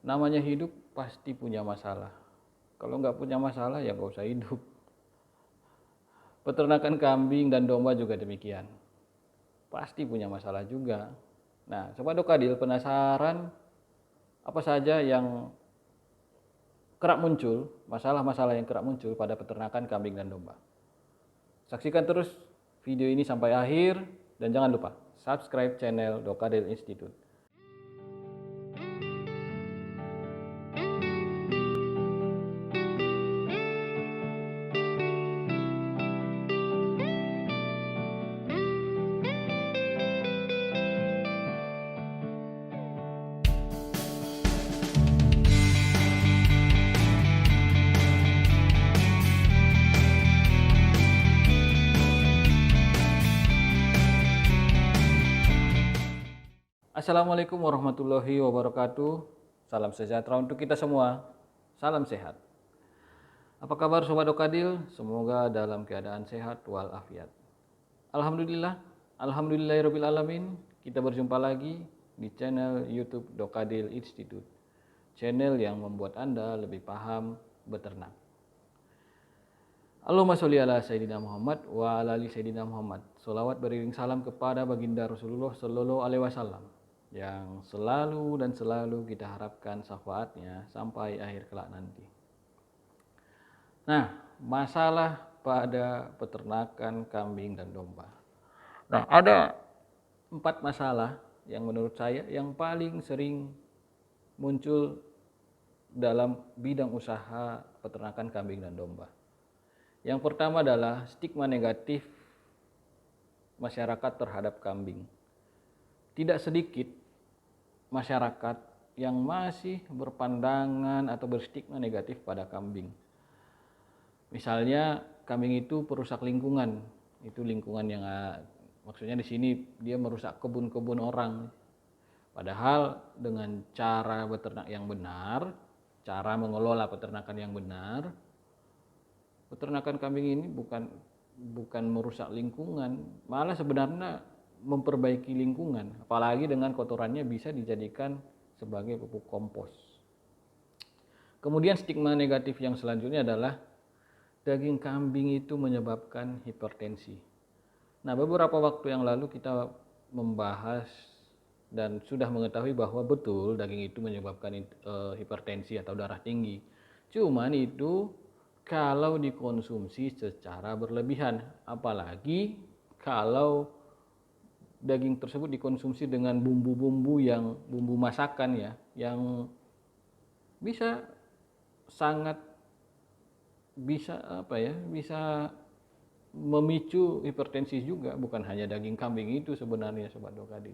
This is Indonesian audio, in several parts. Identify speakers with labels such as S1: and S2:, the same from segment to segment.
S1: Namanya hidup pasti punya masalah. Kalau nggak punya masalah ya nggak usah hidup. Peternakan kambing dan domba juga demikian. Pasti punya masalah juga. Nah, Sobat Dokadil penasaran apa saja yang kerap muncul, masalah-masalah yang kerap muncul pada peternakan kambing dan domba. Saksikan terus video ini sampai akhir dan jangan lupa subscribe channel Dokadil Institute. Assalamualaikum warahmatullahi wabarakatuh. Salam sejahtera untuk kita semua. Salam sehat. Apa kabar Sobat Dokadil? Semoga dalam keadaan sehat walafiat. Alhamdulillahirabbil alamin. Kita berjumpa lagi di channel YouTube Dokadil Institute. Channel yang membuat Anda lebih paham beternak. Allahumma sholli ala Sayyidina Muhammad wa ala ali Sayyidina Muhammad. Salawat beriring salam kepada baginda Rasulullah Sallallahu Alaihi Wasallam yang selalu dan selalu kita harapkan syafaatnya sampai akhir kelak nanti. Nah, masalah pada peternakan kambing dan domba. Nah, ada 4 masalah yang menurut saya yang paling sering muncul dalam bidang usaha peternakan kambing dan domba. Yang pertama adalah stigma negatif masyarakat terhadap kambing. Tidak sedikit masyarakat yang masih berpandangan atau berstigma negatif pada kambing. Misalnya kambing itu perusak lingkungan. Itu lingkungan yang maksudnya di sini dia merusak kebun-kebun orang. Padahal dengan cara beternak yang benar, cara mengelola peternakan yang benar, peternakan kambing ini bukan merusak lingkungan, malah sebenarnya memperbaiki lingkungan, apalagi dengan kotorannya bisa dijadikan sebagai pupuk kompos. Kemudian stigma negatif yang selanjutnya adalah daging kambing itu menyebabkan hipertensi. Nah, beberapa waktu yang lalu kita membahas dan sudah mengetahui bahwa betul daging itu menyebabkan hipertensi atau darah tinggi. Cuman itu kalau dikonsumsi secara berlebihan, apalagi kalau daging tersebut dikonsumsi dengan bumbu-bumbu yang bumbu masakan ya, yang bisa sangat bisa memicu hipertensi juga, bukan hanya daging kambing itu sebenarnya Sobat Dokadil.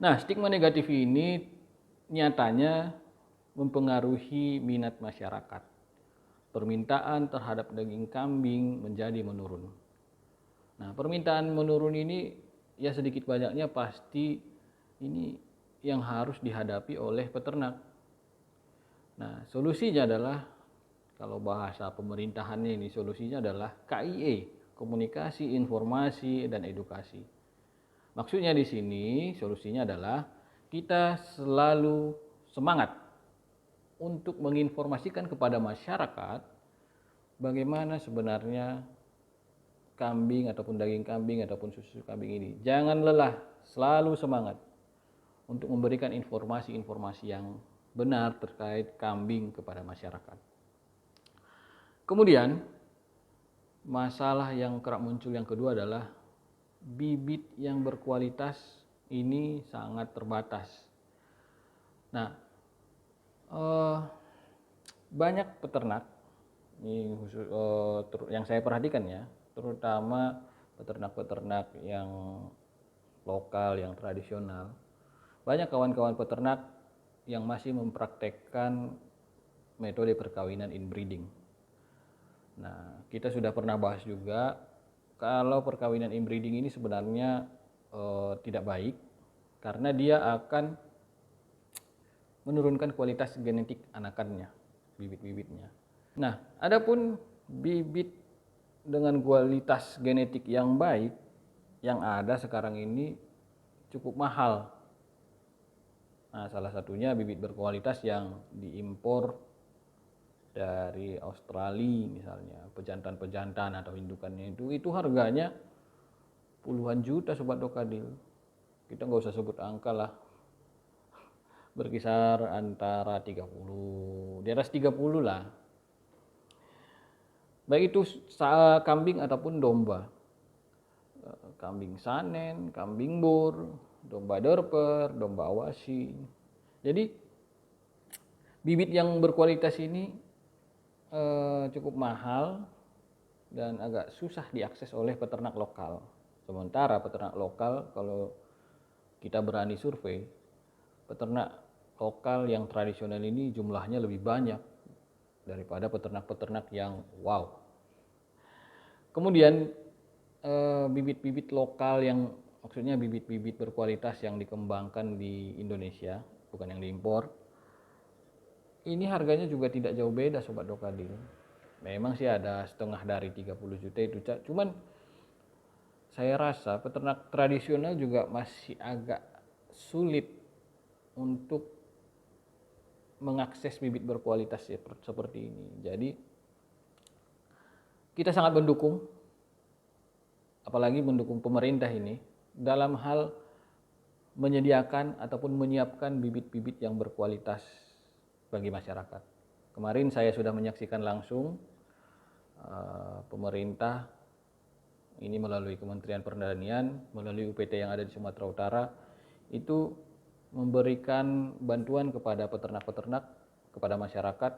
S1: Nah, stigma negatif ini nyatanya mempengaruhi minat masyarakat. Permintaan terhadap daging kambing menjadi menurun. Nah, permintaan menurun ini ya sedikit banyaknya pasti ini yang harus dihadapi oleh peternak. Nah, solusinya adalah kalau bahasa pemerintahannya ini solusinya adalah KIE, komunikasi, informasi, dan edukasi. Maksudnya di sini solusinya adalah kita selalu semangat untuk menginformasikan kepada masyarakat bagaimana sebenarnya kambing ataupun daging kambing ataupun susu kambing ini. Jangan lelah, selalu semangat untuk memberikan informasi-informasi yang benar terkait kambing kepada masyarakat. Kemudian masalah yang kerap muncul yang kedua adalah bibit yang berkualitas ini sangat terbatas. Nah, banyak peternak ini khusus yang saya perhatikan ya, terutama peternak-peternak yang lokal, yang tradisional. Banyak kawan-kawan peternak yang masih mempraktekkan metode perkawinan inbreeding. Nah, kita sudah pernah bahas juga kalau perkawinan inbreeding ini sebenarnya tidak baik karena dia akan menurunkan kualitas genetik anakannya, bibit-bibitnya. Nah, adapun bibit dengan kualitas genetik yang baik yang ada sekarang ini cukup mahal. Nah, salah satunya bibit berkualitas yang diimpor dari Australia misalnya, pejantan-pejantan atau indukannya itu harganya puluhan juta Sobat Dokadil. Kita nggak usah sebut angka lah, berkisar antara 30, di atas 30 lah. Baik itu kambing ataupun domba. Kambing sanen, kambing bor, domba dorper, domba awasi. Jadi bibit yang berkualitas ini cukup mahal dan agak susah diakses oleh peternak lokal. Sementara peternak lokal, kalau kita berani survei, peternak lokal yang tradisional ini jumlahnya lebih banyak daripada peternak-peternak yang wow. Kemudian bibit-bibit lokal yang, maksudnya bibit-bibit berkualitas yang dikembangkan di Indonesia, bukan yang diimpor, ini harganya juga tidak jauh beda Sobat Dokadil. Memang sih ada setengah dari 30 juta itu, cuman saya rasa peternak tradisional juga masih agak sulit untuk mengakses bibit berkualitas seperti ini. Jadi kita sangat mendukung, apalagi mendukung pemerintah ini dalam hal menyediakan ataupun menyiapkan bibit-bibit yang berkualitas bagi masyarakat. Kemarin saya sudah menyaksikan langsung pemerintah ini melalui Kementerian Pertanian, melalui UPT yang ada di Sumatera Utara, itu memberikan bantuan kepada peternak-peternak, kepada masyarakat,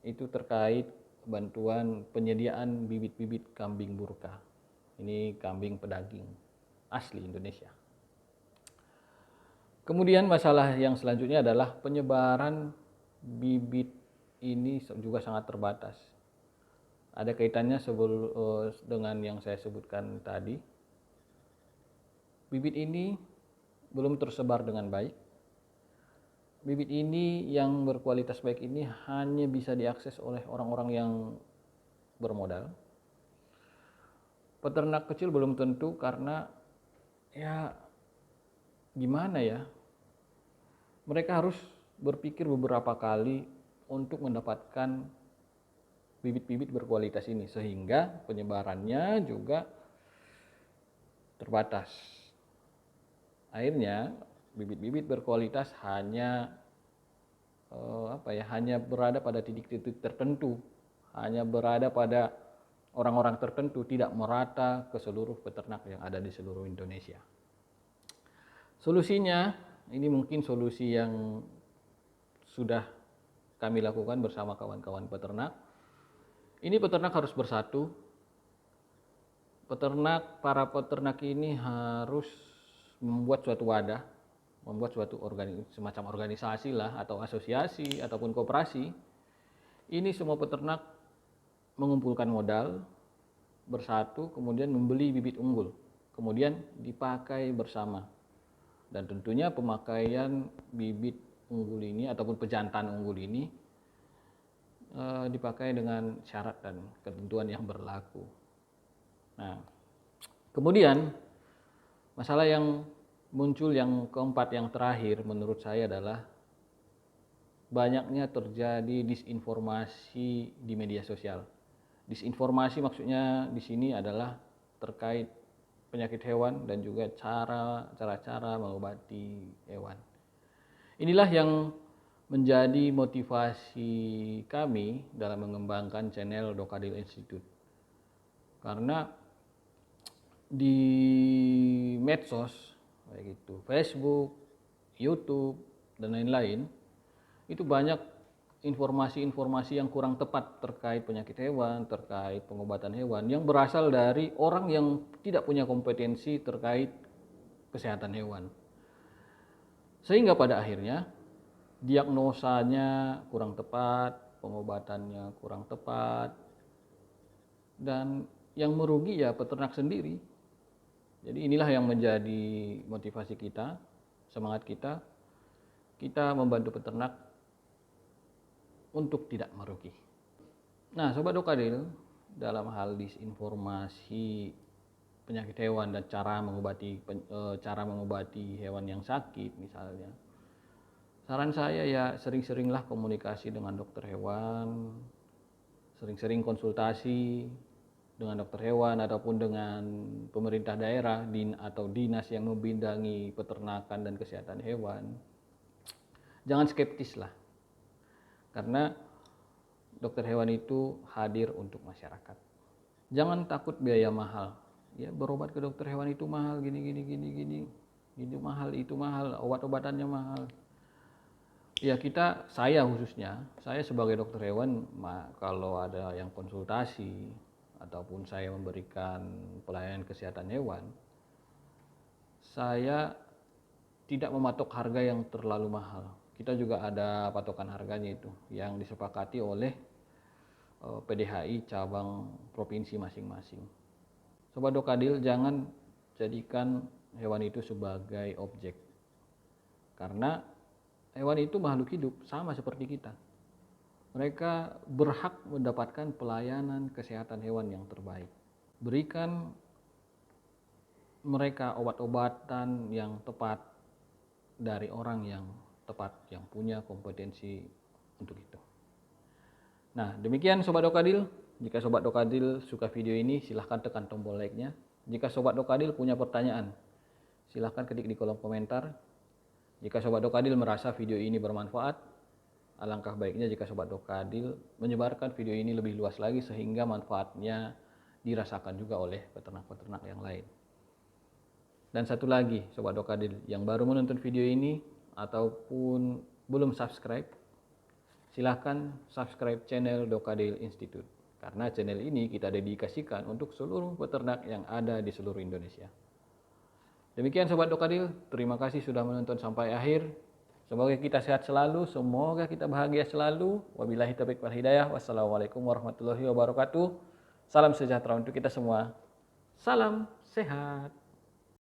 S1: itu terkait bantuan penyediaan bibit-bibit kambing burka. Ini kambing pedaging asli Indonesia. Kemudian masalah yang selanjutnya adalah penyebaran bibit ini juga sangat terbatas. Ada kaitannya dengan yang saya sebutkan tadi. Bibit ini belum tersebar dengan baik. Bibit ini yang berkualitas baik ini hanya bisa diakses oleh orang-orang yang bermodal. Peternak kecil belum tentu, karena ya gimana ya, mereka harus berpikir beberapa kali untuk mendapatkan bibit-bibit berkualitas ini, sehingga penyebarannya juga terbatas. Akhirnya bibit-bibit berkualitas hanya hanya berada pada titik-titik tertentu, hanya berada pada orang-orang tertentu, tidak merata ke seluruh peternak yang ada di seluruh Indonesia. Solusinya, ini mungkin solusi yang sudah kami lakukan bersama kawan-kawan peternak. Ini peternak harus bersatu. Para peternak ini harus membuat suatu wadah, membuat suatu semacam organisasi lah, atau asosiasi ataupun koperasi. Ini semua peternak mengumpulkan modal, bersatu, kemudian membeli bibit unggul, kemudian dipakai bersama. Dan tentunya pemakaian bibit unggul ini ataupun pejantan unggul ini dipakai dengan syarat dan ketentuan yang berlaku. Nah, kemudian masalah yang muncul yang keempat, yang terakhir menurut saya adalah banyaknya terjadi disinformasi di media sosial. Disinformasi maksudnya di sini adalah terkait penyakit hewan dan juga cara-cara mengobati hewan. Inilah yang menjadi motivasi kami dalam mengembangkan channel Dokadil Institute. Karena di medsos, baik itu Facebook, YouTube, dan lain-lain, itu banyak informasi-informasi yang kurang tepat terkait penyakit hewan, terkait pengobatan hewan, yang berasal dari orang yang tidak punya kompetensi terkait kesehatan hewan. Sehingga pada akhirnya diagnosanya kurang tepat, pengobatannya kurang tepat, dan yang merugi ya peternak sendiri. Jadi inilah yang menjadi motivasi kita, semangat kita membantu peternak untuk tidak merugi. Nah, Sobat Dokadil, dalam hal disinformasi penyakit hewan dan cara mengobati hewan yang sakit misalnya. Saran saya ya sering-seringlah komunikasi dengan dokter hewan, sering-sering konsultasi dengan dokter hewan ataupun dengan pemerintah daerah atau dinas yang membidangi peternakan dan kesehatan hewan. Jangan skeptis lah, karena dokter hewan itu hadir untuk masyarakat. Jangan takut biaya mahal. Ya, berobat ke dokter hewan itu mahal, gini. Itu mahal, obat-obatannya mahal. Ya saya khususnya, saya sebagai dokter hewan, kalau ada yang konsultasi ataupun saya memberikan pelayanan kesehatan hewan, saya tidak mematok harga yang terlalu mahal. Kita juga ada patokan harganya itu yang disepakati oleh PDHI cabang provinsi masing-masing. Sobat Dokadil, jangan jadikan hewan itu sebagai objek, karena hewan itu makhluk hidup sama seperti kita. Mereka berhak mendapatkan pelayanan kesehatan hewan yang terbaik. Berikan mereka obat-obatan yang tepat dari orang yang tepat, yang punya kompetensi untuk itu. Nah, demikian Sobat Dokadil. Jika Sobat Dokadil suka video ini, silahkan tekan tombol like-nya. Jika Sobat Dokadil punya pertanyaan, silahkan ketik di kolom komentar. Jika Sobat Dokadil merasa video ini bermanfaat, alangkah baiknya jika Sobat Dokadil menyebarkan video ini lebih luas lagi sehingga manfaatnya dirasakan juga oleh peternak-peternak yang lain. Dan satu lagi Sobat Dokadil yang baru menonton video ini ataupun belum subscribe, silahkan subscribe channel Dokadil Institute, karena channel ini kita dedikasikan untuk seluruh peternak yang ada di seluruh Indonesia. Demikian Sobat Dokadil, terima kasih sudah menonton sampai akhir. Semoga kita sehat selalu, semoga kita bahagia selalu. Wabillahi taufiq wal hidayah. Wassalamualaikum warahmatullahi wabarakatuh. Salam sejahtera untuk kita semua. Salam sehat.